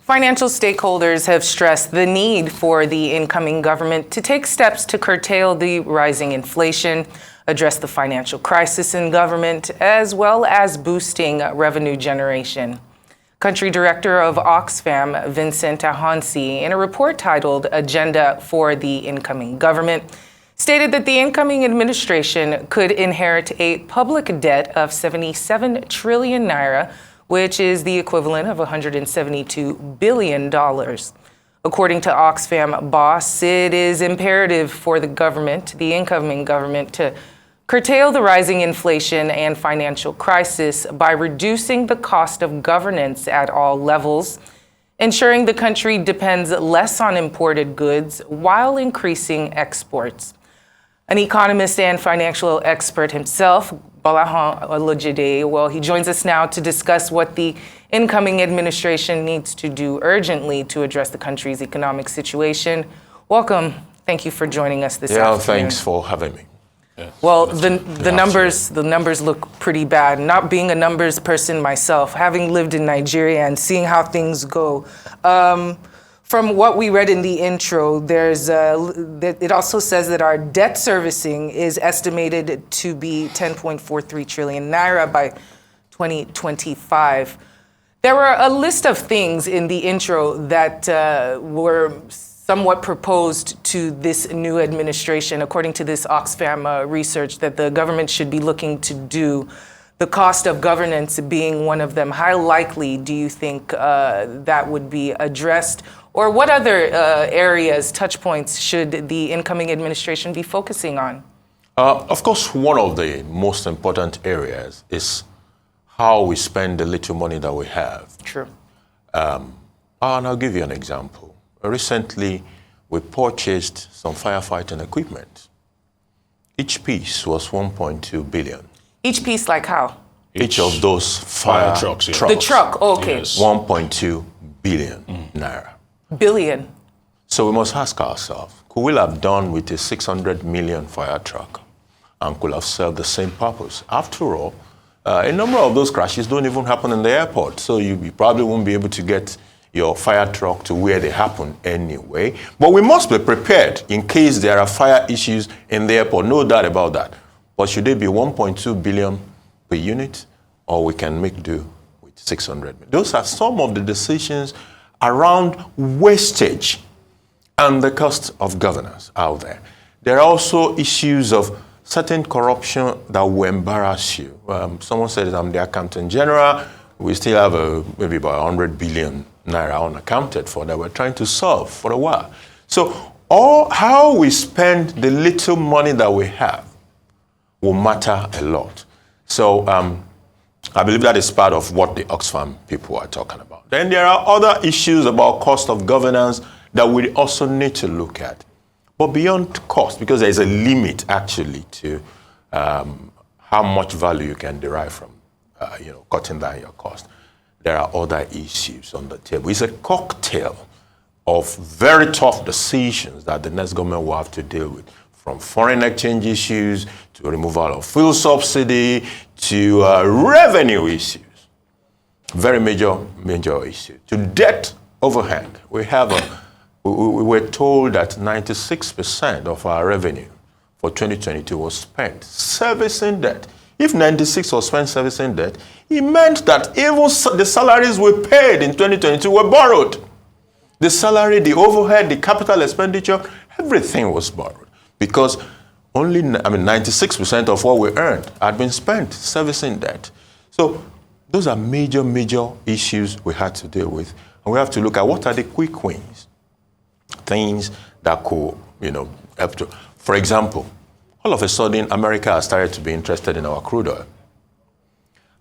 Financial stakeholders have stressed the need for the incoming government to take steps to curtail the rising inflation, address the financial crisis in government, as well as boosting revenue generation. Country Director of Oxfam, Vincent Ahansi, in a report titled Agenda for the Incoming Government, stated that the incoming administration could inherit a public debt of 77 trillion naira, which is the equivalent of $172 billion. According to Oxfam boss, it is imperative for the incoming government, to curtail the rising inflation and financial crisis by reducing the cost of governance at all levels, ensuring the country depends less on imported goods while increasing exports. An economist and financial expert himself, Gbolahan Olojede, he joins us now to discuss what the incoming administration needs to do urgently to address the country's economic situation. Welcome. Thank you for joining us this afternoon. Thanks for having me. Yeah. Well, the numbers look pretty bad. Not being a numbers person myself, having lived in Nigeria and seeing how things go, from what we read in the intro, it also says that our debt servicing is estimated to be 10.43 trillion naira by 2025. There were a list of things in the intro that were somewhat proposed to this new administration, according to this Oxfam research, that the government should be looking to do, the cost of governance being one of them. How likely do you think that would be addressed? Or what other areas, touch points, should the incoming administration be focusing on? Of course, one of the most important areas is how we spend the little money that we have. True. And I'll give you an example. Recently, we purchased some firefighting equipment. Each piece was 1.2 billion. Each piece, like how? Each of those fire trucks. Yeah. The truck, okay. Yes. 1.2 billion naira. Billion. So we must ask ourselves, could we have done with a 600 million fire truck and could have served the same purpose? After all, a number of those crashes don't even happen in the airport, so you probably won't be able to get your fire truck to where they happen anyway. But we must be prepared in case there are fire issues in the airport, no doubt about that. But should they be 1.2 billion per unit, or we can make do with 600 million? Those are some of the decisions around wastage and the cost of governance out there. There are also issues of certain corruption that will embarrass you. Someone said, I'm the accountant general. We still have maybe about 100 billion naira unaccounted for that we're trying to solve for a while. So how we spend the little money that we have will matter a lot. So I believe that is part of what the Oxfam people are talking about. Then there are other issues about cost of governance that we also need to look at. But beyond cost, because there is a limit actually to how much value you can derive from cutting down your cost, there are other issues on the table. It's a cocktail of very tough decisions that the next government will have to deal with, from foreign exchange issues to removal of fuel subsidy to revenue issues. Very major issue. To debt overhang. We were told that 96% of our revenue for 2022 was spent servicing debt. If 96 was spent servicing debt, it meant that even the salaries we paid in 2022 were borrowed. The salary, the overhead, the capital expenditure, everything was borrowed. Because 96% of what we earned had been spent servicing debt. So those are major issues we had to deal with. And we have to look at what are the quick wins. Things that could, help to. For example, all of a sudden, America has started to be interested in our crude oil.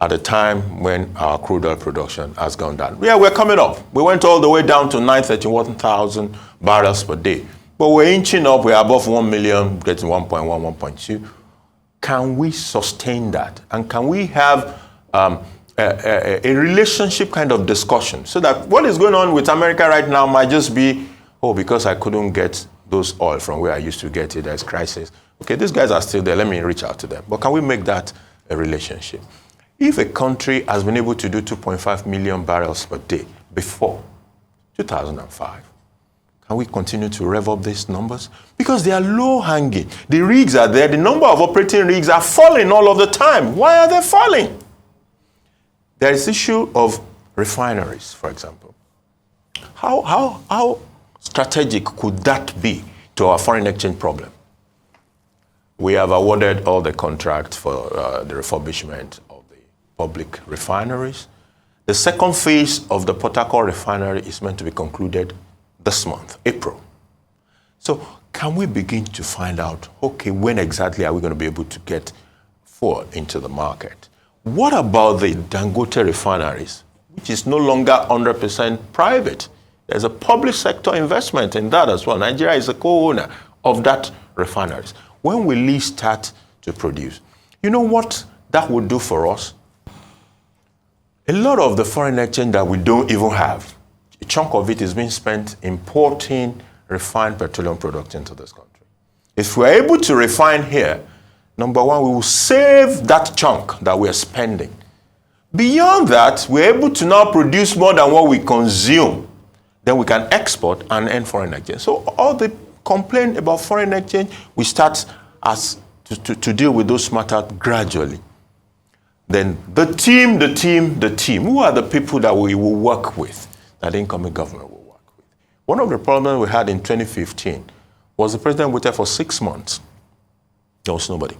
At a time when our crude oil production has gone down. Yeah, we're coming up. We went all the way down to 931,000 barrels per day. But we're inching up, we're above 1 million, getting 1.1, 1.2. Can we sustain that? And can we have a relationship kind of discussion so that what is going on with America right now might just be, because I couldn't get those oil from where I used to get it, there's crisis. Okay, these guys are still there, let me reach out to them. But can we make that a relationship? If a country has been able to do 2.5 million barrels per day before, 2005. Can we continue to rev up these numbers? Because they are low-hanging. The rigs are there. The number of operating rigs are falling all of the time. Why are they falling? There is issue of refineries, for example. How strategic could that be to our foreign exchange problem? We have awarded all the contracts for the refurbishment of the public refineries. The second phase of the Port Harcourt refinery is meant to be concluded this month, April. So can we begin to find out, okay, when exactly are we going to be able to get fuel into the market? What about the Dangote refineries, which is no longer 100% private? There's a public sector investment in that as well. Nigeria is a co-owner of that refineries. When will we start to produce? You know what that would do for us? A lot of the foreign exchange that we don't even have, a chunk of it is being spent importing refined petroleum products into this country. If we're able to refine here, number one, we will save that chunk that we're spending. Beyond that, we're able to now produce more than what we consume. Then we can export and earn foreign exchange. So all the complaint about foreign exchange, we start to deal with those matters gradually. Then the team. Who are the people that we will work with, that the incoming government will work with? One of the problems we had in 2015 was the president waited for 6 months. There was nobody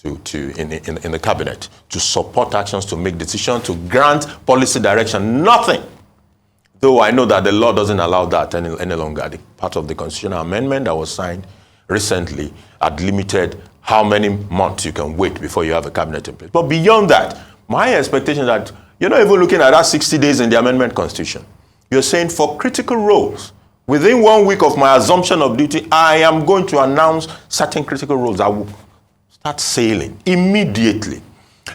in the cabinet to support actions, to make decisions, to grant policy direction, nothing. Though I know that the law doesn't allow that any longer. The part of the constitutional amendment that was signed recently had limited how many months you can wait before you have a cabinet in place. But beyond that, my expectation is that you're not even looking at that 60 days in the amendment constitution. You're saying for critical roles, within 1 week of my assumption of duty, I am going to announce certain critical roles that will start sailing immediately.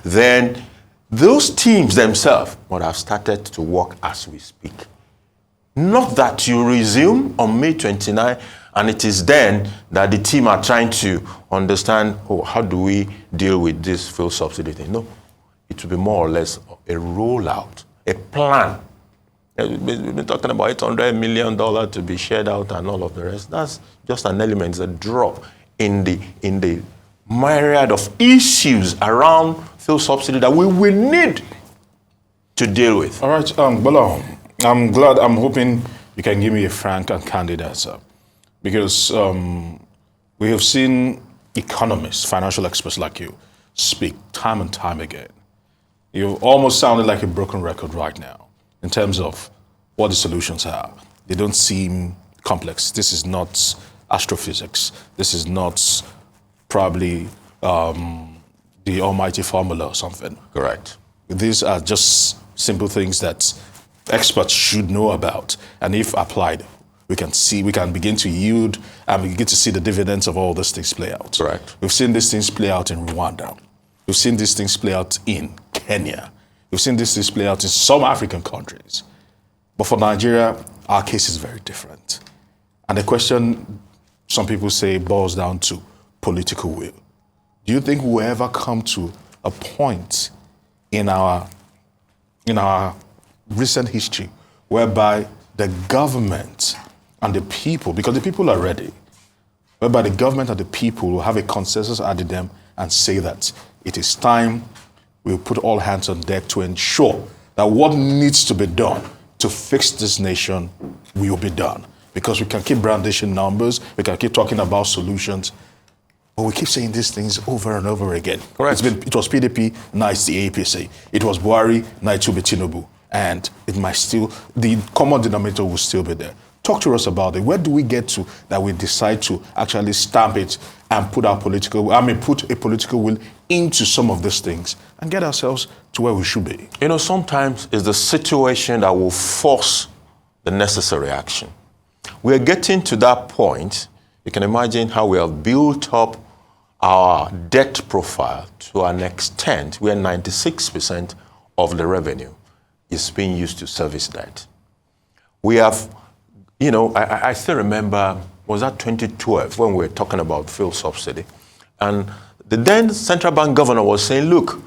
Then those teams themselves would have started to work as we speak. Not that you resume on May 29, and it is then that the team are trying to understand, oh, how do we deal with this fuel subsidy thing? No, it will be more or less a rollout, a plan. We've been talking about $800 million to be shared out and all of the rest. That's just an element, it's a drop in the myriad of issues around fuel subsidy that we will need to deal with. All right, Gbolahan, I'm hoping you can give me a frank and candid answer. Because we have seen economists, financial experts like you, speak time and time again. You almost sounded like a broken record right now in terms of what the solutions are. They don't seem complex. This is not astrophysics. This is not probably the almighty formula or something. Correct. These are just simple things that experts should know about. And if applied, we can begin to yield and we begin to see the dividends of all these things play out. Correct. We've seen these things play out in Rwanda. We've seen these things play out in Kenya. We've seen these things play out in some African countries. But for Nigeria, our case is very different. And the question, some people say, boils down to political will. Do you think we'll ever come to a point in our recent history whereby the government and the people, because the people are ready, whereby the government and the people will have a consensus under them and say that it is time we'll put all hands on deck to ensure that what needs to be done to fix this nation will be done. Because we can keep brandishing numbers, we can keep talking about solutions, but we keep saying these things over and over again. Correct. It was PDP, now it's the APC. It was Buhari, now it will be Tinubu. And it might still, the common denominator will still be there. Talk to us about it. Where do we get to that we decide to actually stamp it and put a political will into some of these things and get ourselves to where we should be? You know, sometimes it's the situation that will force the necessary action. We're getting to that point. You can imagine how we have built up our debt profile to an extent where 96% of the revenue is being used to service debt. We have, you know, I still remember, was that 2012 when we were talking about fuel subsidy? And the then central bank governor was saying, look,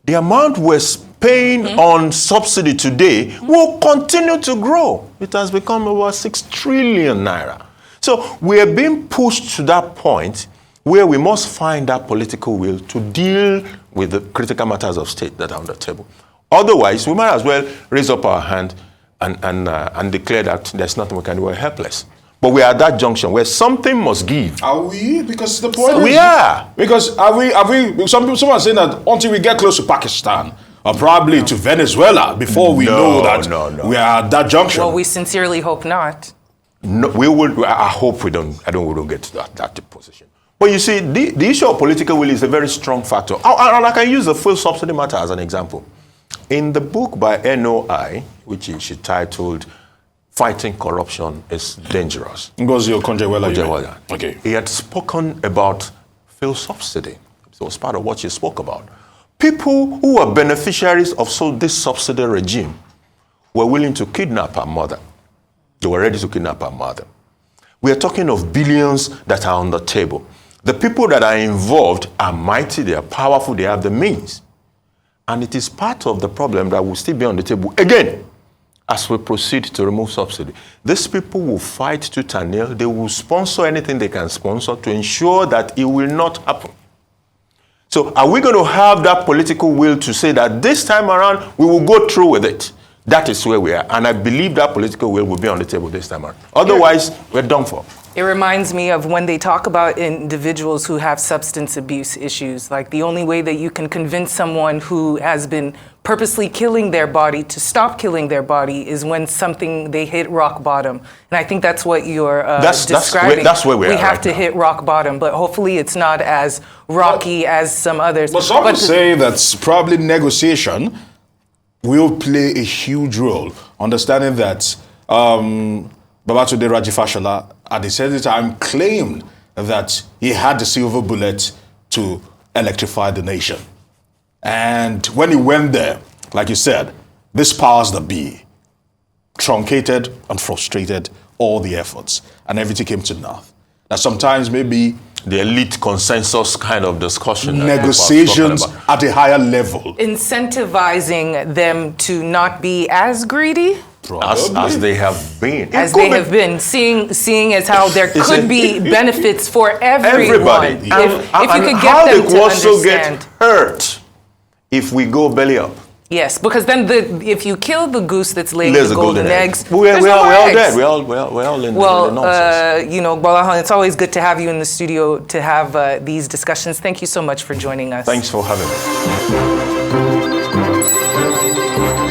the amount we're paying on subsidy today will continue to grow. It has become over 6 trillion naira. So we are being pushed to that point where we must find that political will to deal with the critical matters of state that are on the table. Otherwise, we might as well raise up our hand and declare that there's nothing we can do, we're helpless. But we are at that junction where something must give. Are we? Because the point We is, are. Because are we? Some are saying that until we get close to Pakistan or probably to Venezuela before we know that we are at that junction. Well, we sincerely hope not. No, we will. I hope we don't. We don't get to that position. But you see, the issue of political will is a very strong factor. And I can use the fuel subsidy matter as an example. In the book by NOI, which is titled "Fighting Corruption is Dangerous," Ngozi Okonjo-Iweala. Okay. He had spoken about fuel subsidy. So it was part of what he spoke about. People who were beneficiaries of this subsidy regime were willing to kidnap our mother. They were ready to kidnap our mother. We are talking of billions that are on the table. The people that are involved are mighty, they are powerful, they have the means. And it is part of the problem that will still be on the table again as we proceed to remove subsidy. These people will fight tooth and nail. They will sponsor anything they can sponsor to ensure that it will not happen. So are we going to have that political will to say that this time around we will go through with it? That is where we are. And I believe that political will be on the table this time around. Otherwise, we're done for. It reminds me of when they talk about individuals who have substance abuse issues. Like the only way that you can convince someone who has been purposely killing their body to stop killing their body is when they hit rock bottom. And I think that's what you're describing. That's where we are. We have right to now. hit rock bottom, but hopefully it's not as rocky as some others. But some would say that probably negotiation will play a huge role, understanding that Babatunde Raji Fashola at the same time claimed that he had the silver bullet to electrify the nation. And when he went there, like you said, this powers that be truncated and frustrated all the efforts, and everything came to naught. Now sometimes maybe the elite consensus kind of discussion. Negotiations at a higher level. Incentivizing them to not be as greedy. As they have been. As they have been, seeing as how there could be benefits for everybody. If you could get them to also understand. get hurt if we go belly up. Yes, because then if you kill the goose that's laying There's the a golden golden eggs, We're there's no all eggs. dead. We're all in the nonsense. Gbolahan, it's always good to have you in the studio to have these discussions. Thank you so much for joining us. Thanks for having me.